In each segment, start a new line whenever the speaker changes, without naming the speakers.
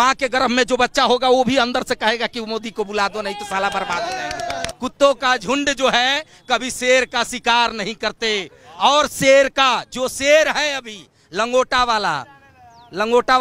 माँ के गर्भ में जो बच्चा होगा वो भी अंदर से कहेगा कि मोदी को बुला दो, नहीं तो साला बर्बाद हो जाएंगे। कुत्तों का झुंड जो है कभी शेर का शिकार नहीं करते, और शेर का जो शेर है अभी लंगोटा वाला है, लंगोटा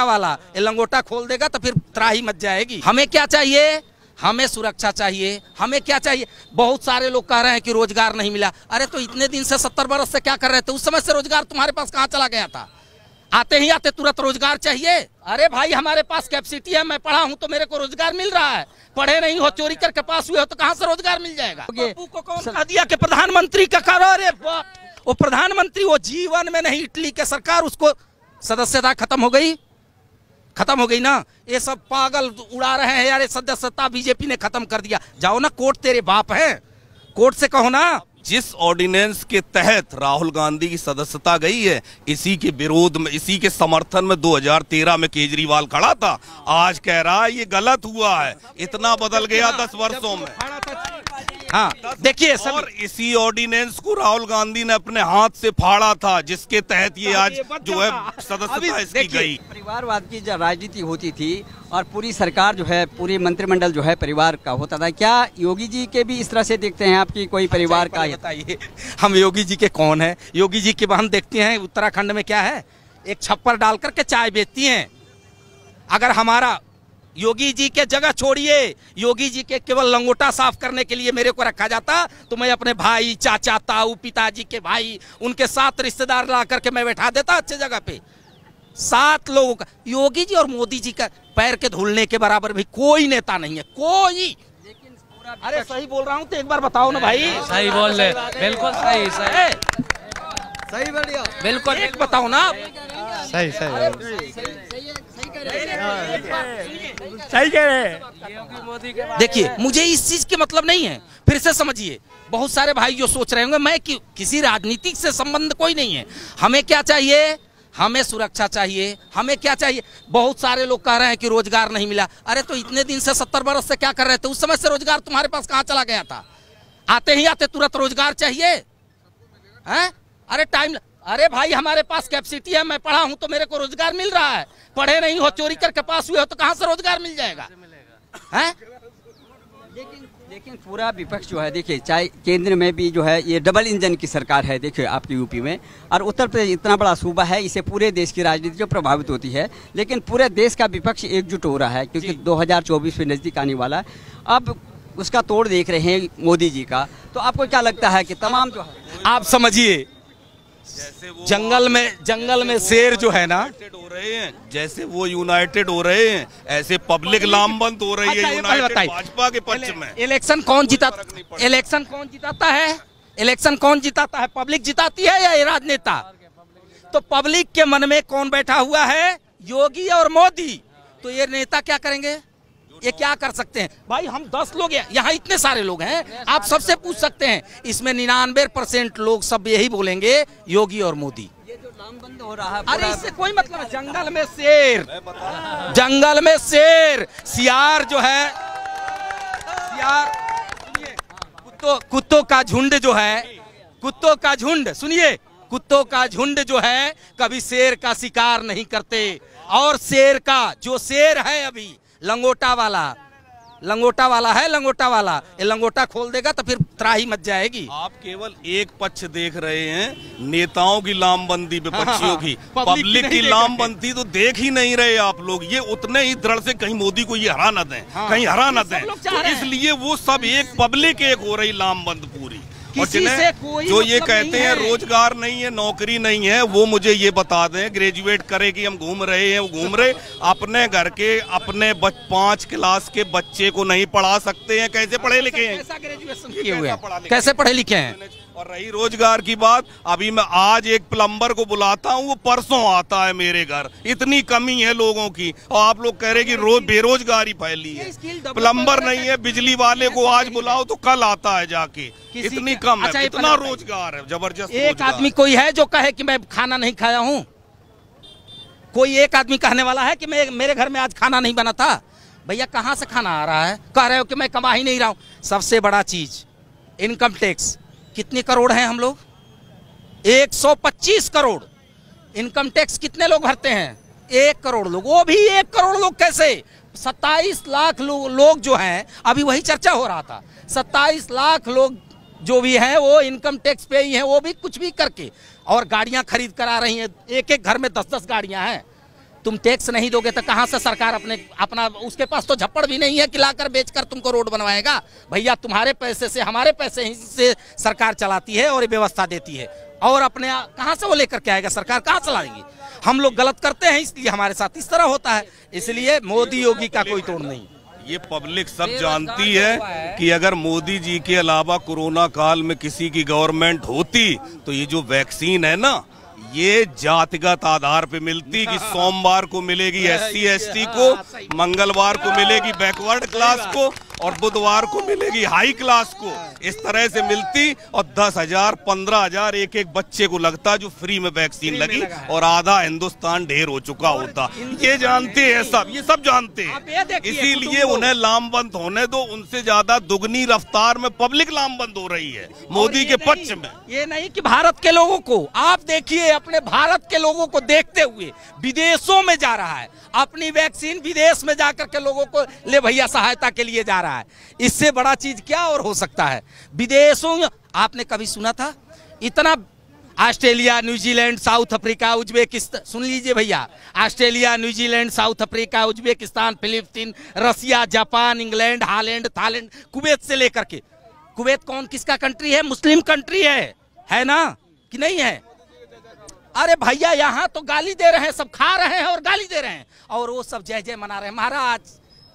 वाला, ये लंगोटा खोल देगा तो फिर त्राही मच जाएगी। हमें क्या चाहिए? हमें सुरक्षा चाहिए। हमें क्या चाहिए? बहुत सारे लोग कह रहे हैं कि रोजगार नहीं मिला। अरे तो इतने दिन से 70 बरस से क्या कर रहे थे? उस समय से रोजगार तुम्हारे पास कहाँ चला गया था? आते ही आते तुरंत रोजगार चाहिए? अरे भाई हमारे पास कैपेसिटी है, मैं पढ़ा हूं तो मेरे को रोजगार मिल रहा है। पढ़े नहीं हो, चोरी करके पास हुए हो तो कहां से रोजगार मिल जाएगा? बापू को कौन कह दिया कि प्रधानमंत्री का करो? अरे वो प्रधानमंत्री वो जीवन में नहीं, इटली के सरकार उसको सदस्यता खत्म हो गई ना। ये सब पागल उड़ा रहे हैं यार, सदस्यता बीजेपी ने खत्म कर दिया। जाओ ना कोर्ट, तेरे बाप है, कोर्ट से कहो ना।
जिस ऑर्डिनेंस के तहत राहुल गांधी की सदस्यता गई है, इसी के विरोध में, इसी के समर्थन में 2013 में केजरीवाल खड़ा था। आज कह रहा है ये गलत हुआ है। इतना बदल गया 10 वर्षों में।
हाँ देखिए,
और इसी ऑर्डिनेंस को राहुल गांधी ने अपने हाथ से फाड़ा था, जिसके तहत ये आज जो है सदस्यता इसकी गई।
परिवारवाद की जो राजनीति होती थी और पूरी सरकार जो है, पूरी मंत्रिमंडल जो है परिवार का होता था। क्या योगी जी के भी इस तरह से देखते हैं आपकी कोई परिवार का?
बताइए, हम योगी जी के कौन है? योगी जी के हम देखते हैं उत्तराखंड में क्या है, एक छप्पर डाल करके चाय बेचती हैं। अगर हमारा योगी जी के जगह छोड़िए, योगी जी के केवल लंगोटा साफ करने के लिए मेरे को रखा जाता तो मैं अपने भाई, चाचा, ताऊ, पिताजी के भाई, उनके 7 रिश्तेदार ला करके मैं बैठा देता अच्छे जगह पे। 7 लोगों का योगी जी और मोदी जी का पैर के धुलने के बराबर भी कोई नेता नहीं है, कोई। अरे सही बोल रहा हूँ तो एक बार बताओ ना भाई।
सही बोल रहे, बिल्कुल सही
बढ़िया,
बिल्कुल एक बताओ ना।
सही कह रहे।
देखिए, मुझे इस चीज के मतलब नहीं है, फिर से समझिए। बहुत सारे भाई जो सोच रहे होंगे मैं किसी राजनीतिक से संबंध कोई नहीं है। हमें क्या चाहिए? हमें सुरक्षा चाहिए। हमें क्या चाहिए? बहुत सारे लोग कह रहे हैं कि रोजगार नहीं मिला। अरे तो इतने दिन से 70 बरस से क्या कर रहे थे? उस समय से रोजगार तुम्हारे पास कहाँ चला गया था? आते ही आते तुरंत रोजगार चाहिए? हैं? अरे अरे भाई हमारे पास कैपेसिटी है, मैं पढ़ा हूं तो मेरे को रोजगार मिल रहा है। पढ़े नहीं हो, चोरी करके पास हुए हो तो कहां से रोजगार मिल जाएगा? हैं?
लेकिन पूरा विपक्ष जो है, देखिए, चाहे केंद्र में भी जो है ये डबल इंजन की सरकार है, देखिए आपकी यूपी में, और उत्तर प्रदेश इतना बड़ा सूबा है, इससे पूरे देश की राजनीति जो प्रभावित होती है। लेकिन पूरे देश का विपक्ष एकजुट हो रहा है, क्योंकि 2024 में नजदीक आने वाला है। अब उसका तोड़ देख रहे हैं मोदी जी का, तो आपको क्या लगता है कि तमाम जो है,
आप समझिए, जंगल में शेर जो है ना,
हो रहे हैं, जैसे वो यूनाइटेड हो रहे हैं, ऐसे पब्लिक लामबंद हो रही है यूनाइटेड भाजपा के पक्ष में।
इलेक्शन कौन जिताता है? पब्लिक जिताती है या ये राजनेता? तो पब्लिक के मन में कौन बैठा हुआ है? योगी और मोदी। तो ये नेता क्या करेंगे? ये क्या कर सकते हैं? भाई हम 10 लोग यहाँ, इतने सारे लोग हैं, आप सबसे पूछ सकते हैं। इसमें 99% लोग सब यही बोलेंगे, योगी और मोदी।
ये जो लामबंद हो रहा है,
अरे इससे कोई मतलब है? जंगल में शेर, सियार जो है, सियार, कुत्तों का झुंड जो है, कुत्तों का झुंड जो है कभी शेर का शिकार नहीं करते, और शेर का जो शेर है अभी लंगोटा वाला है, ये लंगोटा खोल देगा तो फिर त्राही मच जाएगी।
आप केवल एक पक्ष देख रहे हैं, नेताओं की लामबंदी, विपक्षियों की। पब्लिक की लामबंदी तो देख ही नहीं रहे आप लोग। ये उतने ही दृढ़ से कहीं मोदी को ये हरा न दें, कहीं हरा न दें, तो इसलिए वो सब एक पब्लिक एक हो रही लामबंद पूरी। और जो ये कहते हैं रोजगार नहीं है, नौकरी नहीं है, वो मुझे ये बता दें, ग्रेजुएट करे कि हम घूम रहे हैं, वो घूम रहे अपने घर के अपने 5 क्लास के बच्चे को नहीं पढ़ा सकते हैं। कैसे पढ़े लिखे हैं?
ग्रेजुएशन किए हुए हैं, कैसे पढ़े लिखे हैं?
और रही रोजगार की बात, अभी मैं आज एक प्लम्बर को बुलाता हूँ, वो परसों आता है मेरे घर। इतनी कमी है लोगों की, और आप लोग कह रहे कि बेरोजगारी फैली है। प्लम्बर नहीं है, बिजली वाले को आज बुलाओ तो कल आता है जाके। इतनी कम है, इतना रोजगार है, जबरदस्त।
एक आदमी कोई है जो कहे कि मैं खाना नहीं खाया हूँ? कोई एक आदमी कहने वाला है कि मेरे घर में आज खाना नहीं बना था? भैया कहाँ से खाना आ रहा है? कह रहे हो कि मैं कमा ही नहीं रहा हूँ। सबसे बड़ा चीज इनकम टैक्स। कितने करोड़ हैं हम लोग? 125 करोड़। इनकम टैक्स कितने लोग भरते हैं? 1 करोड़ लोग, वो भी 1 करोड़ लोग कैसे? 27 लाख लोग जो हैं, अभी वही चर्चा हो रहा था, 27 लाख लोग जो भी हैं वो इनकम टैक्स पे ही हैं, वो भी कुछ भी करके, और गाड़ियां खरीद कर आ रही हैं, एक घर में 10-10 गाड़ियां हैं। तुम टैक्स नहीं दोगे तो कहां से सरकार अपना उसके पास तो झप्पड़ भी नहीं है कि लाकर बेचकर तुमको रोड बनवाएगा। भैया तुम्हारे पैसे से, हमारे पैसे ही से सरकार चलाती है और व्यवस्था देती है, और अपने कहां से वो लेकर के आएगा? सरकार कहां चलाएगी? हम लोग गलत करते हैं इसलिए हमारे साथ इस तरह होता है। इसलिए मोदी योगी का कोई तोड़ नहीं।
ये पब्लिक सब जानती है कि अगर मोदी जी के अलावा कोरोना काल में किसी की गवर्नमेंट होती तो ये जो वैक्सीन है ना, ये जातिगत आधार पे मिलती कि सोमवार को मिलेगी SC ST को, मंगलवार को मिलेगी बैकवर्ड क्लास को, और बुधवार को मिलेगी हाई क्लास को। इस तरह से मिलती और 10,000 15,000 एक बच्चे को लगता जो फ्री में वैक्सीन लगी, और आधा हिंदुस्तान ढेर हो चुका होता। ये जानते हैं सब, ये सब जानते हैं, इसीलिए उन्हें लामबंद होने दो। उनसे ज्यादा दुगनी रफ्तार में पब्लिक लामबंद हो रही है मोदी के पक्ष में।
ये नहीं कि भारत के लोगों को, आप देखिए अपने भारत के लोगों को देखते हुए विदेशों में जा रहा है, अपनी वैक्सीन विदेश में जाकर के लोगों को ले भैया सहायता के लिए जा रहा है। इससे बड़ा चीज क्या और हो सकता है? विदेशों में आपने कभी सुना था इतना? Australia, New Zealand, South Africa, Uzbekistan, सुन लीजिए भैया, Australia, New Zealand, South Africa, Uzbekistan, Philippine, Russia, Japan, England, Holland, Thailand, Kuwait से लेकर के, कुवैत कौन किसका कंट्री है? मुस्लिम कंट्री है ना कि नहीं है? अरे भैया यहाँ तो गाली दे रहे हैं, सब खा रहे हैं और गाली दे रहे हैं, और वो सब जय जय मना रहे हैं। महाराज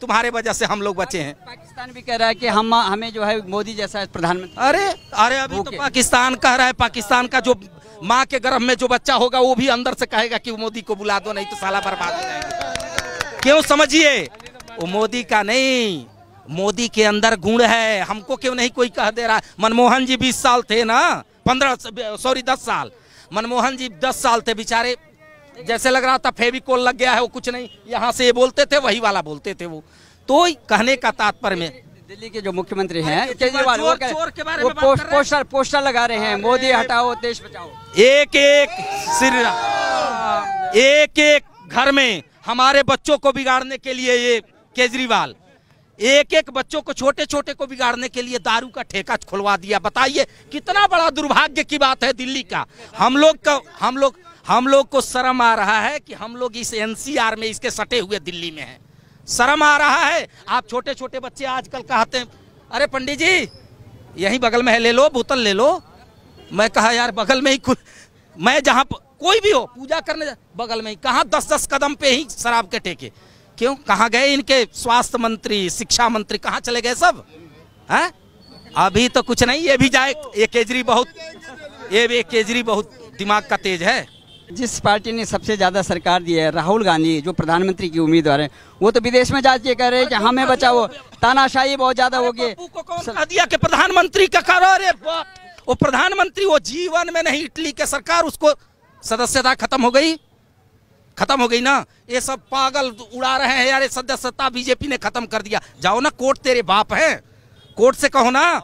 तुम्हारे वजह से हम लोग बचे हैं।
पाकिस्तान भी कह रहा है कि हमें जो है मोदी जैसा प्रधानमंत्री।
अरे अभी तो पाकिस्तान कह रहा है, पाकिस्तान का जो माँ के गर्भ में जो बच्चा होगा वो भी अंदर से कहेगा कि मोदी को बुला दो, नहीं तो साला बर्बाद हो जाएगा। क्यों? समझिए, वो मोदी का नहीं, मोदी के अंदर गुण है। हमको क्यों नहीं कोई कह दे रहा? मनमोहन जी 20 साल थे ना, 10 साल। मनमोहन जी 10 साल थे बेचारे, जैसे लग रहा था फेविकोल लग गया है, वो कुछ नहीं, यहाँ से ये बोलते थे वही वाला बोलते थे वो। तो कहने का तात्पर्य में
दिल्ली के जो मुख्यमंत्री हैं केजरीवाल,
वो
पोस्टर लगा रहे हैं, मोदी हटाओ देश बचाओ।
एक घर में हमारे बच्चों को बिगाड़ने के लिए ये केजरीवाल एक बच्चों को, छोटे छोटे को बिगाड़ने के लिए दारू का ठेका खुलवा दिया। बताइए कितना बड़ा दुर्भाग्य की बात है दिल्ली का। हम लोग को शर्म आ रहा है कि हम लोग इस NCR में इसके सटे हुए दिल्ली में हैं। शर्म आ रहा है। आप छोटे छोटे बच्चे आजकल कहते हैं, अरे पंडित जी यहीं बगल में है, ले लो बोतल ले लो। मैं कहा यार बगल में ही, मैं जहाँ कोई भी हो पूजा करने बगल में ही, कहाँ 10-10 कदम पे ही शराब के ठेके। क्यों? कहाँ गए इनके स्वास्थ्य मंत्री, शिक्षा मंत्री, कहाँ चले गए सब? हैं? अभी तो कुछ नहीं, ये भी जाए। ये केजरी बहुत दिमाग का तेज है।
जिस पार्टी ने सबसे ज्यादा सरकार दी है, राहुल गांधी जो प्रधानमंत्री की उम्मीदवार है, वो तो विदेश में जाके कह रहे हैं कि हमें बचाओ, तानाशाही बहुत ज्यादा हो गई।
कौन कह दिया कि प्रधानमंत्री का करो? अरे वो प्रधानमंत्री वो जीवन में नहीं, इटली के सरकार उसको सदस्यता खत्म हो गई ना। ये सब पागल उड़ा रहे हैं यार, सदस्यता बीजेपी ने खत्म कर दिया। जाओ ना कोर्ट, तेरे बाप है, कोर्ट से कहो ना।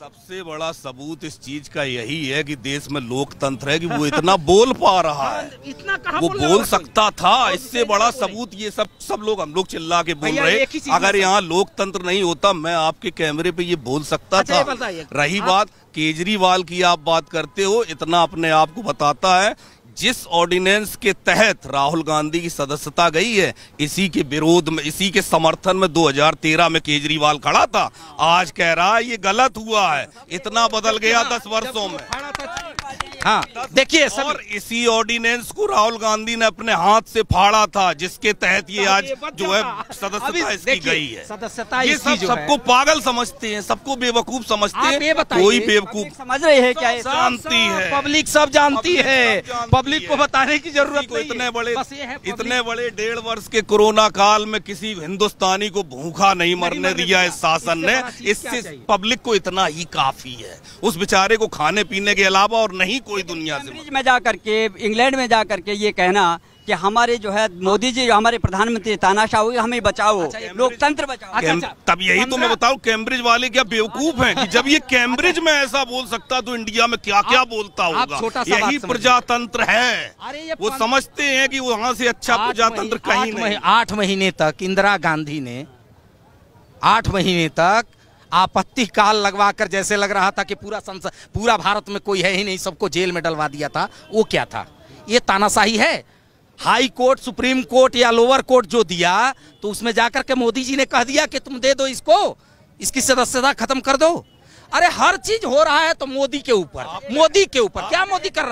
सबसे बड़ा सबूत इस चीज का यही है कि देश में लोकतंत्र है कि वो इतना बोल पा रहा है।
इतना कहाँ
वो बोल सकता था? इससे बड़ा सबूत ये सब लोग, हम लोग चिल्ला के बोल रहे। अगर यहाँ लोकतंत्र नहीं होता, मैं आपके कैमरे पे ये बोल सकता था। रही बात केजरीवाल की, आप बात करते हो, इतना अपने आप को बताता है। जिस ऑर्डिनेंस के तहत राहुल गांधी की सदस्यता गई है, इसी के विरोध में, इसी के समर्थन में 2013 में केजरीवाल खड़ा था। आज कह रहा है ये गलत हुआ है। इतना बदल गया 10 वर्षों में।
हाँ देखिए,
और इसी ऑर्डिनेंस को राहुल गांधी ने अपने हाथ से फाड़ा था, जिसके तहत ये आज जो है सदस्यता इसकी गई है।
सदस्यता
ये सबको पागल समझते हैं, सबको बेवकूफ समझते हैं। कोई बेवकूफ
समझ रहे हैं क्या?
जानती है
पब्लिक, सब जानती है। पब्लिक को बताने की जरूरत नहीं।
इतने बड़े 1.5 वर्ष के कोरोना काल में किसी हिंदुस्तानी को भूखा नहीं मरने दिया इस शासन ने। इससे पब्लिक को इतना ही काफी है। उस बेचारे को खाने पीने के अलावा और नहीं कोई दुनिया से।
में जाकर के, इंग्लैंड में जाकर के ये कहना कि हमारे जो है मोदी जी जो हमारे प्रधानमंत्री तानाशाह हुए, हमें बचाओ, लोकतंत्र बचाओ।
तब यही तो मैं बताऊं, कैम्ब्रिज वाले क्या बेवकूफ हैं कि जब ये कैम्ब्रिज में ऐसा बोल सकता तो इंडिया में क्या क्या बोलता होगा। यही प्रजातंत्र है। वो समझते हैं कि वहां से अच्छा प्रजातंत्र कहीं नहीं।
8 महीने तक इंदिरा गांधी ने 8 महीने तक आपत्ति काल लगवाकर, जैसे लग रहा था कि पूरा भारत में कोई है ही नहीं, सबको जेल में डलवा दिया था। वो क्या था? ये तानाशाही है। हाई कोर्ट, सुप्रीम कोर्ट या लोअर कोर्ट जो दिया, तो उसमें जाकर के मोदी जी ने कह दिया कि तुम दे दो इसको, इसकी सदस्यता खत्म कर दो। अरे हर चीज हो रहा है तो मोदी के ऊपर, मोदी के ऊपर क्या मोदी कर रहा है?